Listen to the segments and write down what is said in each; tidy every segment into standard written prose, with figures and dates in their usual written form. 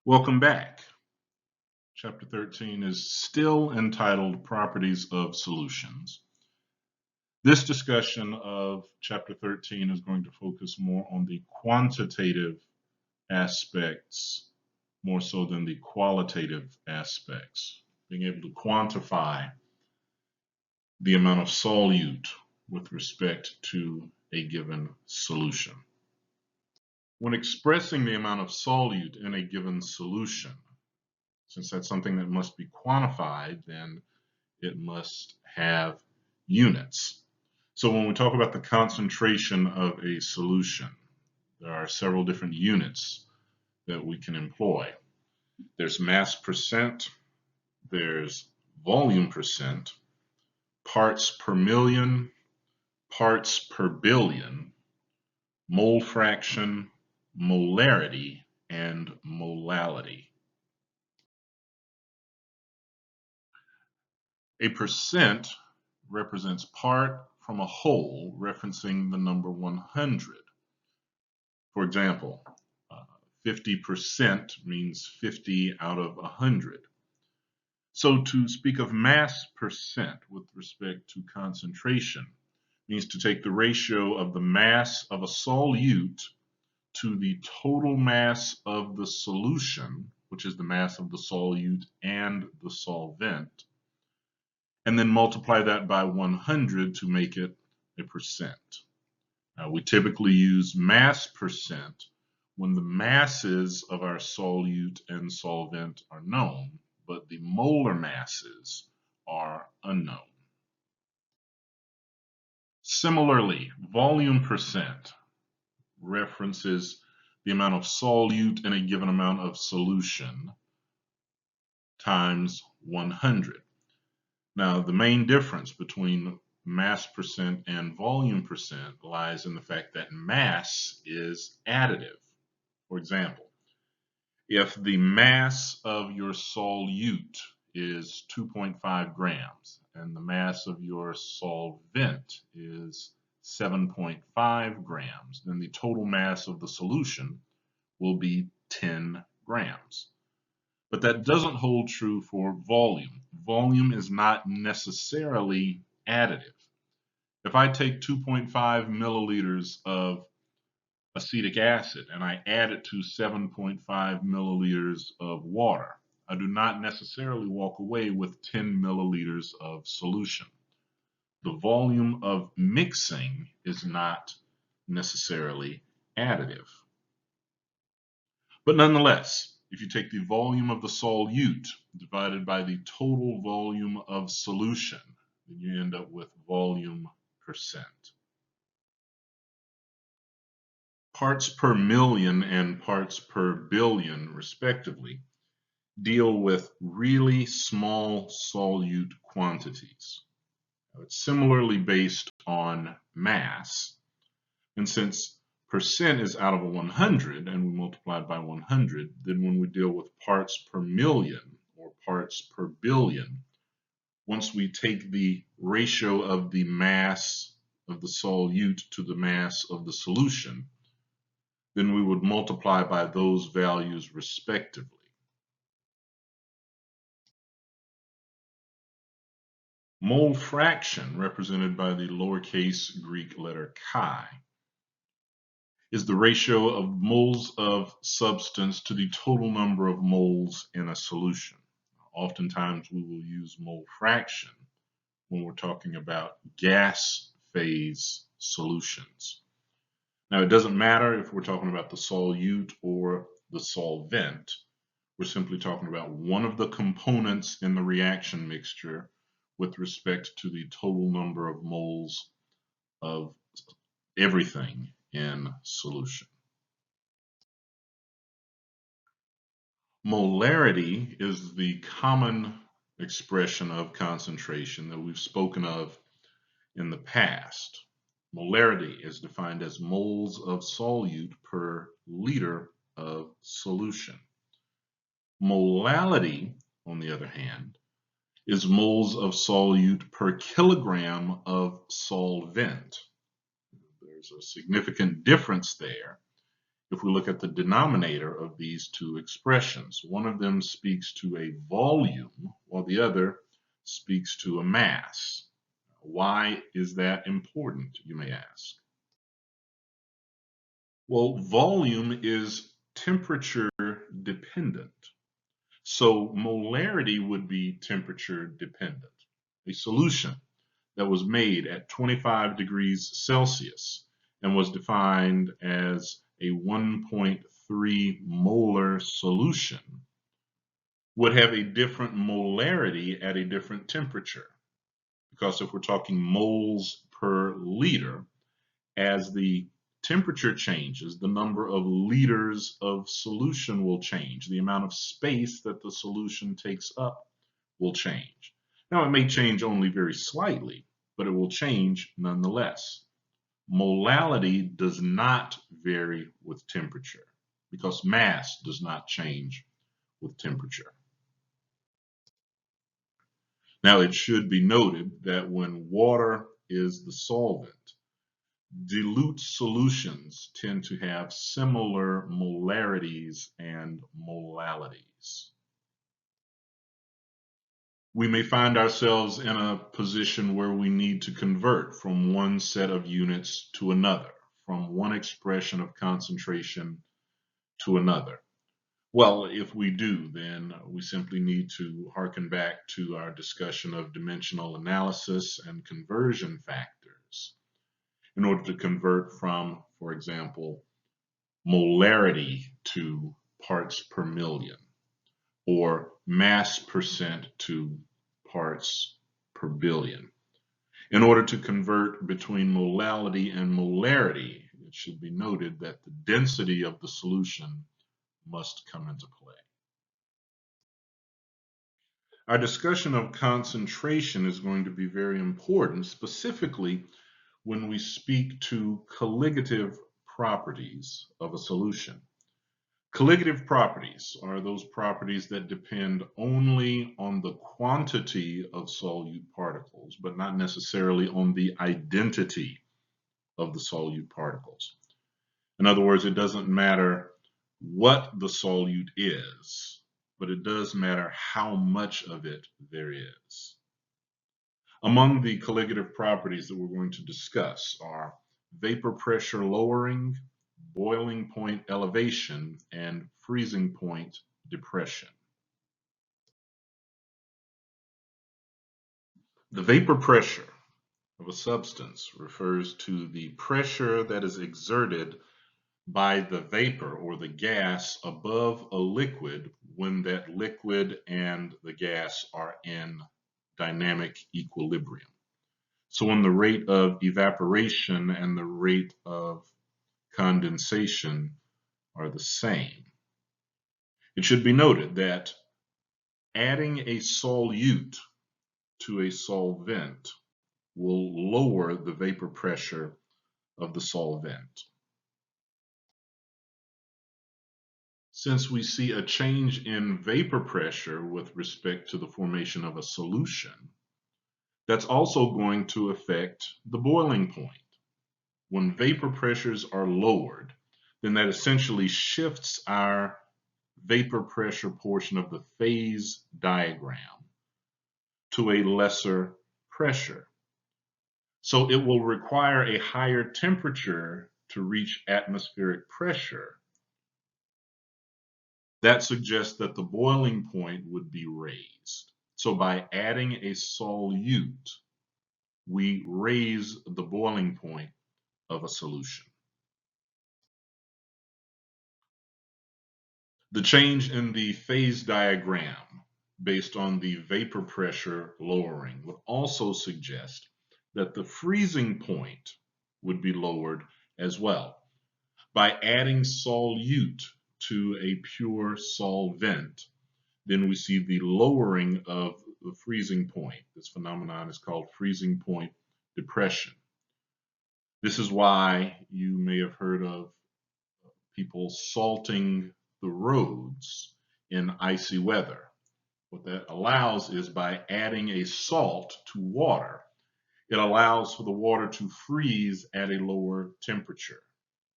Welcome back. Chapter 13 is still entitled Properties of Solutions. This discussion of Chapter 13 is going to focus more on the quantitative aspects more so than the qualitative aspects, being able to quantify the amount of solute with respect to a given solution. When expressing the amount of solute in a given solution, since that's something that must be quantified, then it must have units. So when we talk about the concentration of a solution, there are several different units that we can employ. There's mass percent, there's volume percent, parts per million, parts per billion, mole fraction, molarity, and molality. A percent represents part from a whole, referencing the number 100. For example, 50% means 50 out of 100. So to speak of mass percent with respect to concentration means to take the ratio of the mass of a solute to the total mass of the solution, which is the mass of the solute and the solvent, and then multiply that by 100 to make it a percent. Now, we typically use mass percent when the masses of our solute and solvent are known, but the molar masses are unknown. Similarly, volume percent references the amount of solute in a given amount of solution times 100. Now, the main difference between mass percent and volume percent lies in the fact that mass is additive. For example, if the mass of your solute is 2.5 grams and the mass of your solvent is 7.5 grams, then the total mass of the solution will be 10 grams. But that doesn't hold true for volume. Volume is not necessarily additive. If I take 2.5 milliliters of acetic acid and I add it to 7.5 milliliters of water, I do not necessarily walk away with 10 milliliters of solution. The volume of mixing is not necessarily additive. But nonetheless, if you take the volume of the solute divided by the total volume of solution, then you end up with volume percent. Parts per million and parts per billion, respectively, deal with really small solute quantities. It's similarly based on mass, and since percent is out of a 100 and we multiply it by 100, then when we deal with parts per million or parts per billion, once we take the ratio of the mass of the solute to the mass of the solution, then we would multiply by those values respectively. Mole fraction, represented by the lowercase Greek letter chi, is the ratio of moles of substance to the total number of moles in a solution. Oftentimes we will use mole fraction when we're talking about gas phase solutions. Now, it doesn't matter if we're talking about the solute or the solvent. We're simply talking about one of the components in the reaction mixture with respect to the total number of moles of everything in solution. Molarity is the common expression of concentration that we've spoken of in the past. Molarity is defined as moles of solute per liter of solution. Molality, on the other hand, is moles of solute per kilogram of solvent. There's a significant difference there, if we look at the denominator of these two expressions. One of them speaks to a volume, while the other speaks to a mass. Why is that important, you may ask? Well, volume is temperature dependent. So molarity would be temperature dependent. A solution that was made at 25 degrees Celsius and was defined as a 1.3 molar solution would have a different molarity at a different temperature. Because if we're talking moles per liter, as the temperature changes, the number of liters of solution will change. The amount of space that the solution takes up will change. Now, it may change only very slightly, but it will change nonetheless. Molality does not vary with temperature because mass does not change with temperature. Now, it should be noted that when water is the solvent, dilute solutions tend to have similar molarities and molalities. We may find ourselves in a position where we need to convert from one set of units to another, from one expression of concentration to another. Well, if we do, then we simply need to harken back to our discussion of dimensional analysis and conversion factors in order to convert from, for example, molarity to parts per million, or mass percent to parts per billion. In order to convert between molality and molarity, it should be noted that the density of the solution must come into play. Our discussion of concentration is going to be very important, specifically when we speak to colligative properties of a solution. Colligative properties are those properties that depend only on the quantity of solute particles, but not necessarily on the identity of the solute particles. In other words, it doesn't matter what the solute is, but it does matter how much of it there is. Among the colligative properties that we're going to discuss are vapor pressure lowering, boiling point elevation, and freezing point depression. The vapor pressure of a substance refers to the pressure that is exerted by the vapor or the gas above a liquid when that liquid and the gas are in dynamic equilibrium. So when the rate of evaporation and the rate of condensation are the same. It should be noted that adding a solute to a solvent will lower the vapor pressure of the solvent. Since we see a change in vapor pressure with respect to the formation of a solution, that's also going to affect the boiling point. When vapor pressures are lowered, then that essentially shifts our vapor pressure portion of the phase diagram to a lesser pressure. So it will require a higher temperature to reach atmospheric pressure. That suggests that the boiling point would be raised. So by adding a solute, we raise the boiling point of a solution. The change in the phase diagram based on the vapor pressure lowering would also suggest that the freezing point would be lowered as well. By adding solute to a pure solvent, then we see the lowering of the freezing point. This phenomenon is called freezing point depression. This is why you may have heard of people salting the roads in icy weather. What that allows is by adding a salt to water, it allows for the water to freeze at a lower temperature.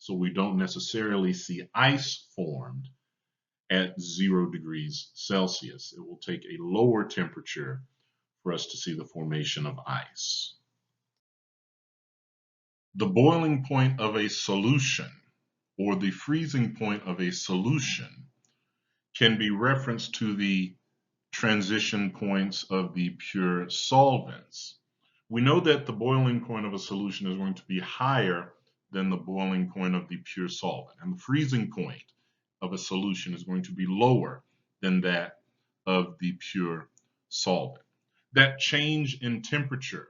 So we don't necessarily see ice formed at 0 degrees Celsius. It will take a lower temperature for us to see the formation of ice. The boiling point of a solution, or the freezing point of a solution, can be referenced to the transition points of the pure solvents. We know that the boiling point of a solution is going to be higher than the boiling point of the pure solvent, and the freezing point of a solution is going to be lower than that of the pure solvent. That change in temperature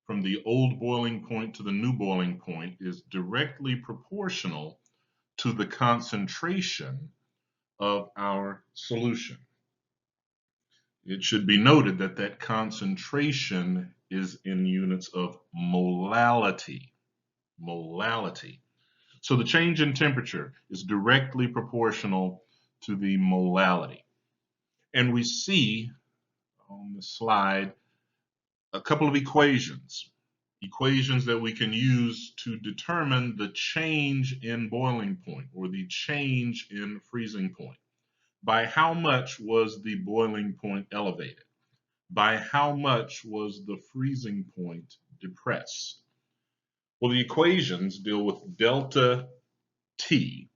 from the old boiling point to the new boiling point is directly proportional to the concentration of our solution. It should be noted that that concentration is in units of molality. Molality. So the change in temperature is directly proportional to the molality. And we see on the slide a couple of equations that we can use to determine the change in boiling point or the change in freezing point. By how much was the boiling point elevated? By how much was the freezing point depressed? Well, the equations deal with delta T,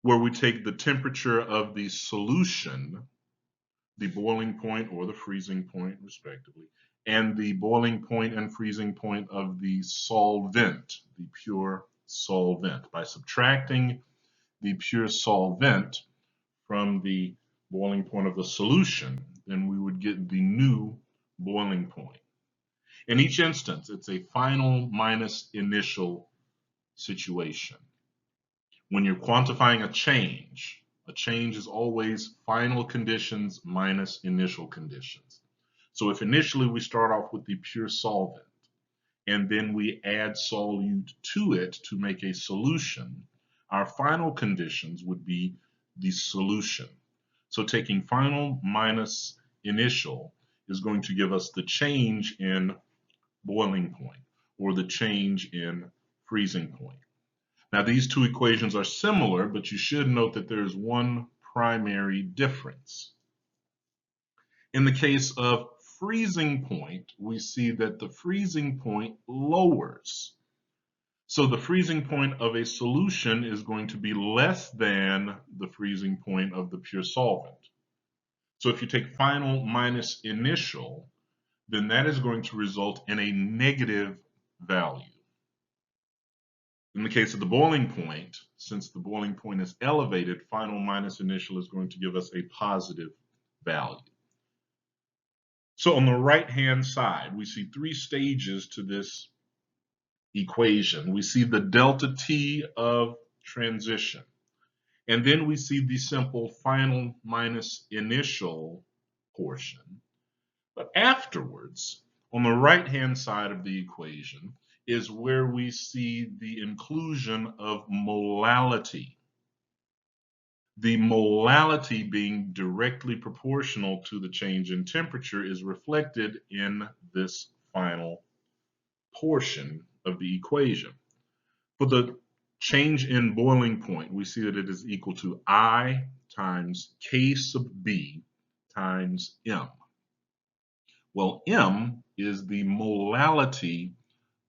where we take the temperature of the solution, the boiling point or the freezing point respectively, and the boiling point and freezing point of the solvent, the pure solvent. By subtracting the pure solvent from the boiling point of the solution, then we would get the new boiling point. In each instance, it's a final minus initial situation. When you're quantifying a change is always final conditions minus initial conditions. So if initially we start off with the pure solvent, and then we add solute to it to make a solution, our final conditions would be the solution. So taking final minus initial is going to give us the change in boiling point or the change in freezing point. Now these two equations are similar, but you should note that there is one primary difference. In the case of freezing point, we see that the freezing point lowers. So the freezing point of a solution is going to be less than the freezing point of the pure solvent. So if you take final minus initial, then that is going to result in a negative value. In the case of the boiling point, since the boiling point is elevated, final minus initial is going to give us a positive value. So on the right-hand side, we see three stages to this equation. We see the delta T of transition, and then we see the simple final minus initial portion. But afterwards, on the right-hand side of the equation, is where we see the inclusion of molality. The molality being directly proportional to the change in temperature is reflected in this final portion of the equation. For the change in boiling point, we see that it is equal to I times K sub B times M. Well, M is the molality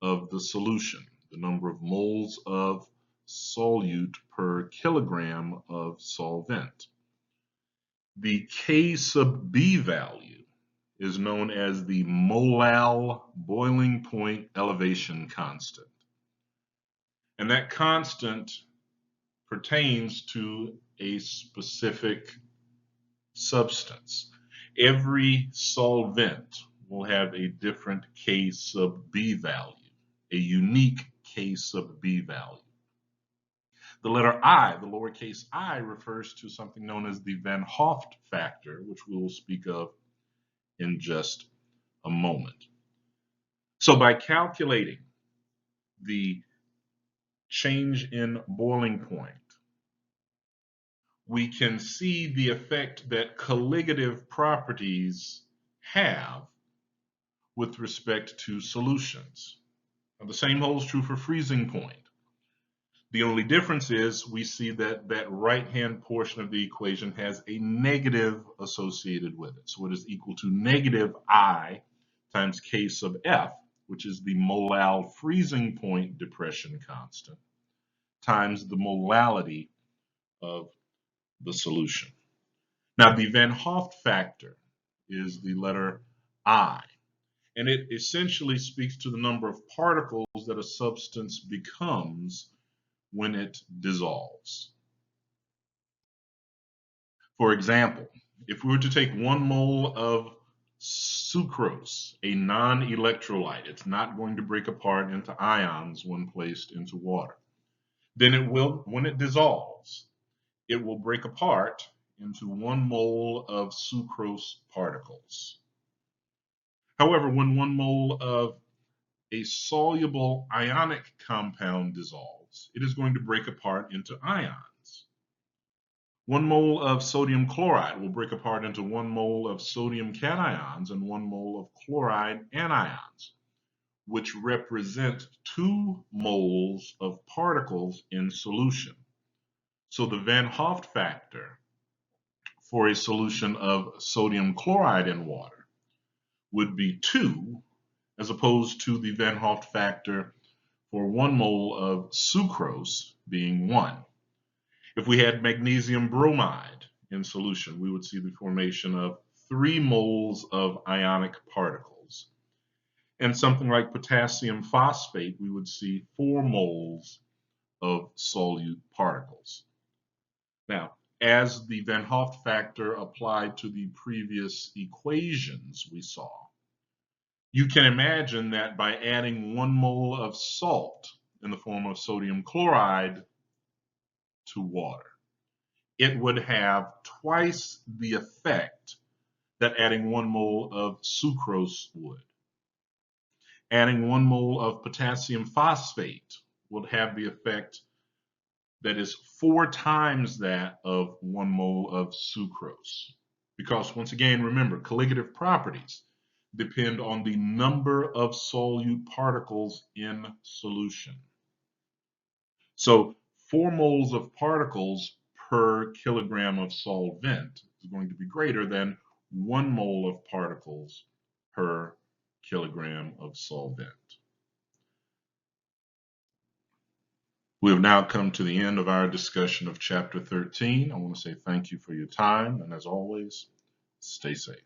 of the solution, the number of moles of solute per kilogram of solvent. The K sub B value is known as the molal boiling point elevation constant. And that constant pertains to a specific substance. Every solvent will have a different K sub B value, a unique K sub B value. The letter I, the lowercase I, refers to something known as the Van Hoff factor, which we will speak of in just a moment. So by calculating the change in boiling point, we can see the effect that colligative properties have with respect to solutions. Now, the same holds true for freezing point. The only difference is we see that that right-hand portion of the equation has a negative associated with it. So it is equal to negative I times K sub F, which is the molal freezing point depression constant, times the molality of the solution. Now, the Van Hoff factor is the letter I, and it essentially speaks to the number of particles that a substance becomes when it dissolves. For example, if we were to take 1 mole of sucrose, a non-electrolyte, it's not going to break apart into ions when placed into water. Then it will, when it dissolves, it will break apart into 1 mole of sucrose particles. However, when 1 mole of a soluble ionic compound dissolves, it is going to break apart into ions. 1 mole of sodium chloride will break apart into 1 mole of sodium cations and 1 mole of chloride anions, which represent 2 moles of particles in solution. So the Van Hoff factor for a solution of sodium chloride in water would be 2, as opposed to the Van Hoff factor for 1 mole of sucrose being 1. If we had magnesium bromide in solution, we would see the formation of 3 moles of ionic particles. And something like potassium phosphate, we would see 4 moles of solute particles. Now, as the Van Hoff factor applied to the previous equations we saw, you can imagine that by adding 1 mole of salt in the form of sodium chloride to water, it would have twice the effect that adding 1 mole of sucrose would. Adding 1 mole of potassium phosphate would have the effect that is 4 times that of 1 mole of sucrose. Because once again, remember, colligative properties depend on the number of solute particles in solution. So 4 moles of particles per kilogram of solvent is going to be greater than 1 mole of particles per kilogram of solvent. We have now come to the end of our discussion of Chapter 13. I want to say thank you for your time, and as always, stay safe.